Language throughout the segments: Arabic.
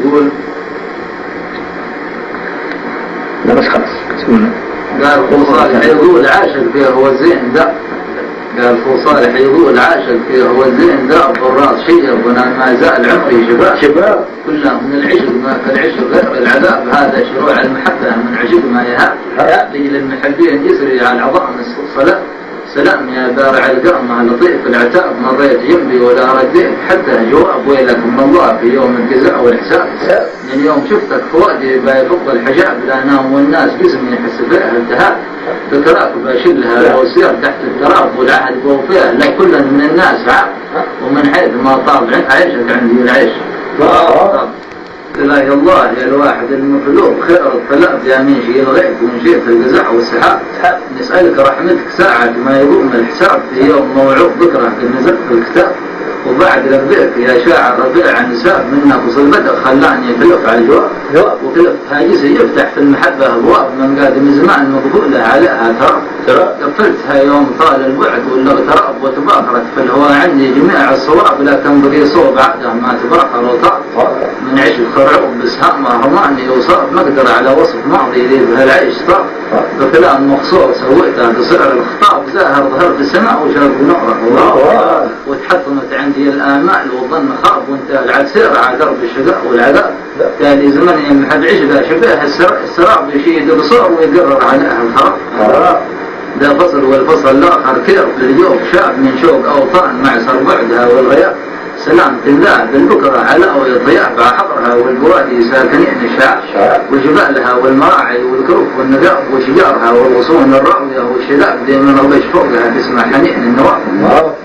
يقول لا بس خلاص قال أخو صالح يقول عاشق فيه هو الزين ده. قال أخو صالح يقول عاشق فيه هو الزين ده بالراس شيب وانا ما زال عمري شباب كله من العشق ما كالعشق غير العذاب. هذا شروع المحبة من عشق ما يهاب للمحبين يسري على العظام الصلاة. سلام يا بارع القامة لطيف العتاب مريت جنبي ولا رديت حتى جواب ويلك من الله في يوم الجزاء والحساب. من يوم شفتك فؤادي بيفض الحجاب لا نام والناس جسمي يحس فيها التهاب. ذكراك بشلها لو سير تحت التراب والعهد بوفيه لا كل من الناس عاب. ومن حيث ما طاب عيشك عندي العيش لا الله يا الواحد المخلوق خير الطلب يا من شيء الغيب ومن شيء في الجزاء والسحاب. نسألك رحمتك ساعة ما يقوم الحساب في يوم موعود ذكره قد نزلت في الكتاب. وبعد لبيك يا شاعر ربيع نساب منك وصلبتك خلاني كلف على الجواب. وكلف هاجسي يفتح في المحبة أبواب من قادم زمان مقبولة عليها ترى قفلتها يوم طال البعد ولا اغتراب وتباخرت في الهواء عندي جميع الصواب لكن بقي صوب عاده ما تباخر وطاب. من عيش الخرعوب بسهام رماني وصاب مقدر على وصف ماضي لي بهالعيش طاب. بكلام مخصوص سويته بسعر الخطاب زاهر ظهر في السماء وشاف نوره وتحطمت عندي الآمال والظن خاب وانتهى العسير على درب الشقاء والعذاب. تالي زمن يمحد عشقه شبيه السراب يشيد بصور ويقرر عليها الخراب. ده فصل والفصل الآخر كيف للجوف شاب من شوق أوطان معسر بعدها والغياب. سلام الله بالبكرة على ويضياء بحضرها والبوادي ساكنين الشعب وجبالها والمراعي والكروف والنقاب وشجارها والغصون الراوية والشذاب ديما ربش فوقها تسمع حنين النواب.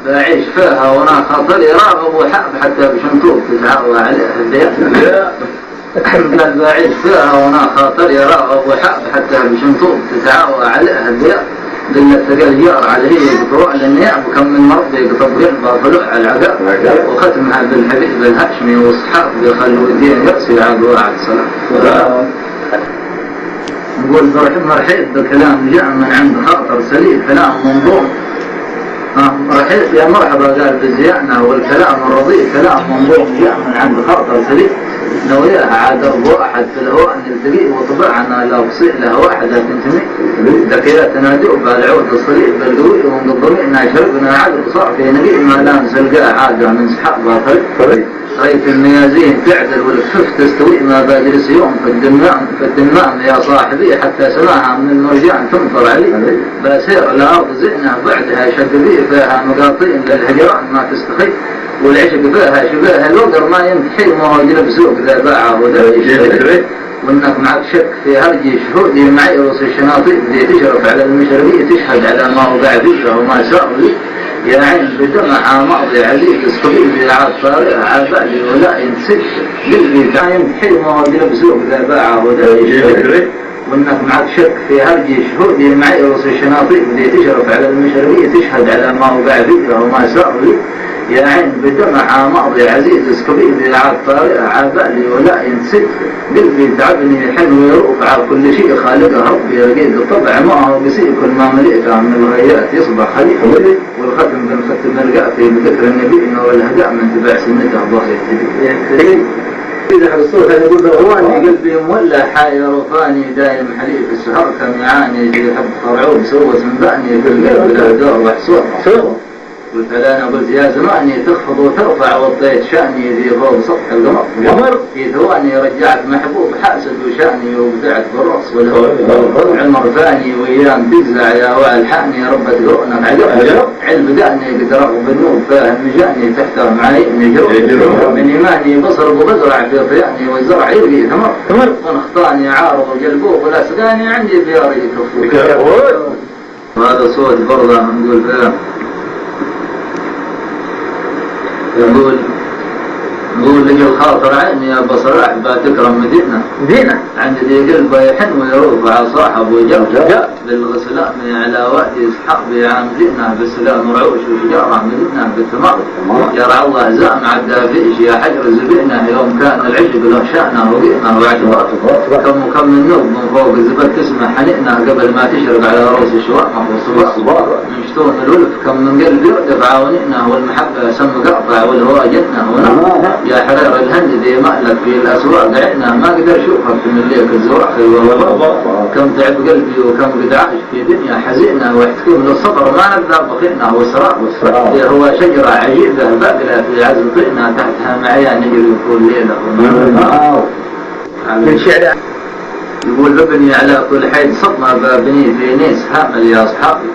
بعيش فيها وانا خاطري راغب وحاب حتى بشنطوب تتعاوى عليها الدياب. قال بعيش فيها وانا خاطري راغب وحاب حتى بشنطوب تتعاوى عليها الدياب. قلت تقال جار على هي بطروع للنياب وكم من مرضي قطبين بافلوع على العقاب. وختمها بالحبيب الهاشمي واصحاب بيخلوا الدين يقصي على واحد صلاة. نقول مرحيب بكلام جاء من عند خاطر سليم كلام منظوم. مرحيب يا مرحبا قال بزيانة والكلام الرضيء كلام منظوم جاء من عند خاطر سليم. نوياها عاد واحد في الهواء نلتقي وطبعنا لا بصير لها واحدة تنتمي. ذكياتنا دوب العود الصليب بالقوي ومنظمينا شرقنا عدل صار في نبي ما لا نسلقاه عادة من سحابها طريق. ريت الميازين تعدل والكفف تستوي ما بجلس يوم في الدمام يا صاحبي حتى سماها من المرجان تنطر علي. بسير الأرض زئنا بعدها شددي فيها مقاطين للهجران ما تستخي. والعشق فيها شبيها الوقر ما ينتحي ما هو جلب سوق ذا باعه وذا يشتري. وانك معك شك في هرجي شهودي معي رؤوس الشناطير اللي تشرف على المشربية تشهد على ما وقع فيه وما سار لي. يا عين بدمع ماضي عزيز قبيل عاد طارئ عبالي ولا ينسش قلبي كان ينتحي ما هو جلب سوق ذا باعه وذا يشتري. وانك معك شك في هرجي شهودي معي رؤوس الشناطير اللي تشرف على المشربية تشهد على ما وقع فيه وما سار لي. يا عين بدمع ماضي عزيز قبيل عاد طارئ عبالي ولا ينسد قلبي تعبني حلو يروف على كل شيء خالقه ربي رقيق الطبع ما هو قسي كل ما ملئته من الغيات يصبح خليفه. والختم بالختم القافي بذكر النبي انه الهداء من تبع سنته ظهر يهتدي. إذا حصلت يقول رواني قلبي مولى حاير وفاني دايم حليف السهر كم يعاني في حب خرعوب سوت من باني في القلب لا دور وحصور. قلت لا قلت يا زماني تخفض وترفع وطيت شاني ذي فوق سطح القمر. في ثواني رجعت محبوب حاسد وشاني وبدعت بالرأس والهول. عمر ثاني ويام تجزع يا والحاني ربة قرونك عجب. علم داني قد رغب النوب فاهم مجاني تحترم عيني جرب. من إيماني بصر وبزرع في طياني والزرع يبقي ثمر. ونخطاني عارض وقلبوب ولا سقاني عندي بياري كفور. وهذا صوت برضه نقول فيه نقول لك الخاطر عيني يا بصراح بتكرم مدينة عند ذي قلبه يحن ويروف على صاحب وجاب بالغسلان على وادي اصحابي عاملينه بالسلام رعوش وشجاره مدينه بالثمار. يرعى الله زام عدى فيش يا حجر زبينه يوم كان العشق له شانه وقيمه واعتبار. كم من نوب من فوق الزبد تسمع حنينه قبل ما تشرب على رؤوس الشوامخ والصباح. من شتون الولف كم من قلب يردف عاونينه والمحبه سم قاطع والهوى جنه ونار. يا حرير الهند ذي مألك في الأسواق عنا ما أقدر أشوفها في الليل الزواخر والله كم تعب قلبي وكم قد عاش في دنيا حزينة واحتكم للصبر ما نقدر بخينا والصراط هو شجرة عجيبة باقلة في عزم طئنا تحتها معايا نجري كل ليلة من شعر يقول ببني على كل حيد سطنا ببني في نيس هامل يا أصحابي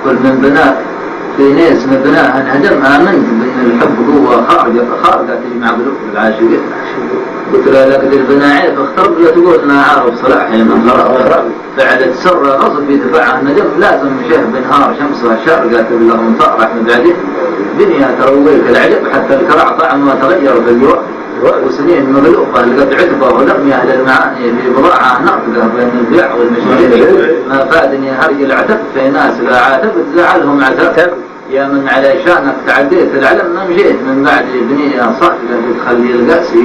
كل من بناء في ناس مبناها انهدم آمنت بأن الحب قوة خارقة تجي مع قلوب العاشقين قلت له لقد البناعي فاخترب له تقول ما عارف صلاحي من خرق بعد تسر غصب يدفعها ندم لازم شه بنهار شمسها شارقة تبلغ مطارح من بعدين دنيا ترويك العجب حتى الكرع طعم وتغير في الجوع وسنين مغلوقة لقد عتبة ولم يهل المعاني في بضاعة ناقدة بين البيع والمشتري ما فادني هرج العتب في ناس لا عاتبت زعلهم عتب يا من على شانك تعديت العلم ما مشيت من بعد بنية صاحبة تخلي القاسي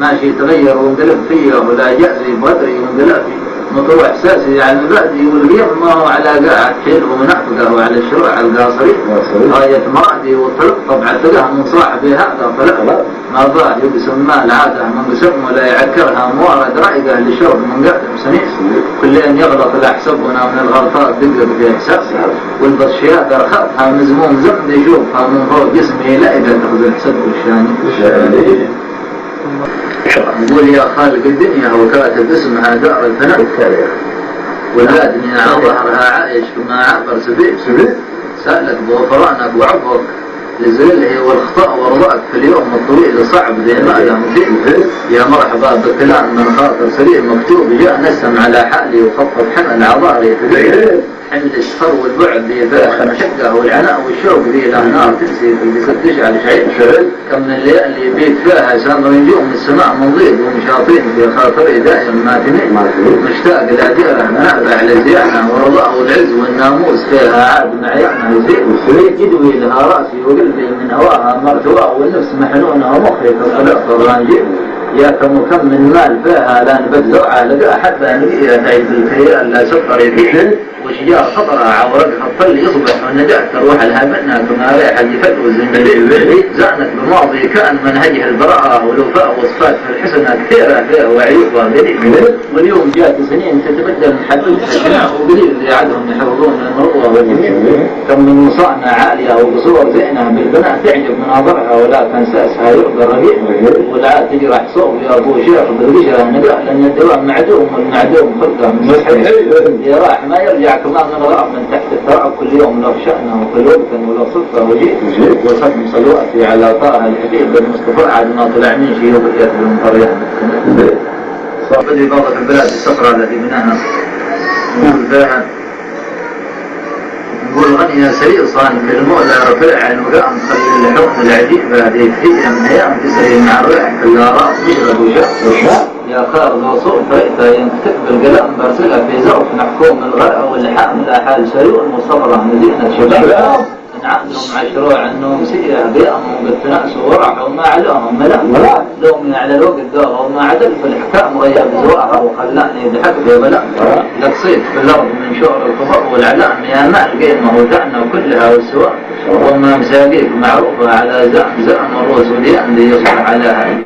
ماشي تغير وانقلب فيه ولا جازي بغدري وانقلابي مطروح احساسي على المبادئ والقيم ما هو على قاعد كيل ومنافقه وعلى الشروع القاصرين غاية مرادي والطرق طبعا تلقاها من صاحبي هذا طلع ما ضاع يقسم مال عاده من قسم ولا يعكرها موارد رائقه لشرب من قدم سنين كلين يغلط الاحسبنا من الغلطات دقق في احساسي والبطشيات ارخاتها مزموم زمن يشوفها من فوق جسمي لائقه تاخذ الحسب والشاني يقول يا خالق الدنيا وكاتب اسمها دار الفناء ولادني على ظهرها عايش كما عبر سبيل سألك بغفرانك وعفوك لزله والخطأ ورضاك في اليوم الطويل صعب ذي ما مثيل يا مرحبا بكلام من خاطر سليم مكتوب جاء نسم على حالي وخفف حمل عضاري حمل الشر والبعد ذي ذاك المشقة والعناء والشوق ذي له نار تنسي في جسد تشعل شيء كم من الليالي يبيت فيها سامر نجوم السماء منضيد ومشاطين في خاطري دائم ما تنين مشتاق لأديره منابع لزيانة ورضاء والعز والناموس فيها عاد معيانة يزيد جدوي لها راسي وقلبي من هواها مرتوى والنفس محنونة ومخي كالطلاق الرانجيل يا كم من مال فيها لا نبت زرعة لقى حتى نبيها تعيد الكيال لا سفر يبيح وشجار خطرة عورقها الطل يصبح والنجاة تروح لها منها كما ريح الجفت والزنبليل زانت بماضي كان منهجها البراءة والوفاء وصفات في الحسنة كثيرة فيها وعيوبها قليل واليوم جاءت سنين تتبدل محبتها وقليل اللي عادهم يحفظون المروة والجميل كم من مصانع عالية وقصور زينة بالبناء تعجب مناظرها ولا تنساسها يرضى الرقيق والعاد تجرح صوب يا أبو شيخ بالقشرة نقاء لأن الدوام معدوم والمعدوم خلقه من يا راح ما يرجع كمان من غراب من تحت التراب كل يوم لو شأنه وكل وقت ولو صدفة وجيت وصدم صلواتي على طه الحبيب المصطفى عاد ما طلع من شيء وبقيت بالمطرية بدي باطة البلاد الصخرة التي بناها نقول فيها نقول غني سريع صان كالمولى رفيع الوقام خلي اللحوم العجيبة هذه هي من أيام تسري مع الريح الآراء يشرب وشاء يا خير موصول فريقة ينكتب بالقلم برسلها في زوف محكوم الغرق واللحام لا حال سريع وصبرة مدينة شباب نعاملهم عشروع انهم سيئة بيئهم بالتناس ورع وما علوهم ملا لومي على الوقت دور وما عدل في الحكام غير زواها وخلاني يضحك في بلا لتصيد في الارض من شعر الكفر والعلام يا مال قيمه وذعنا كلها والسواء وما مساقيك معروفة على زعم الروس وديان ليصبح عليها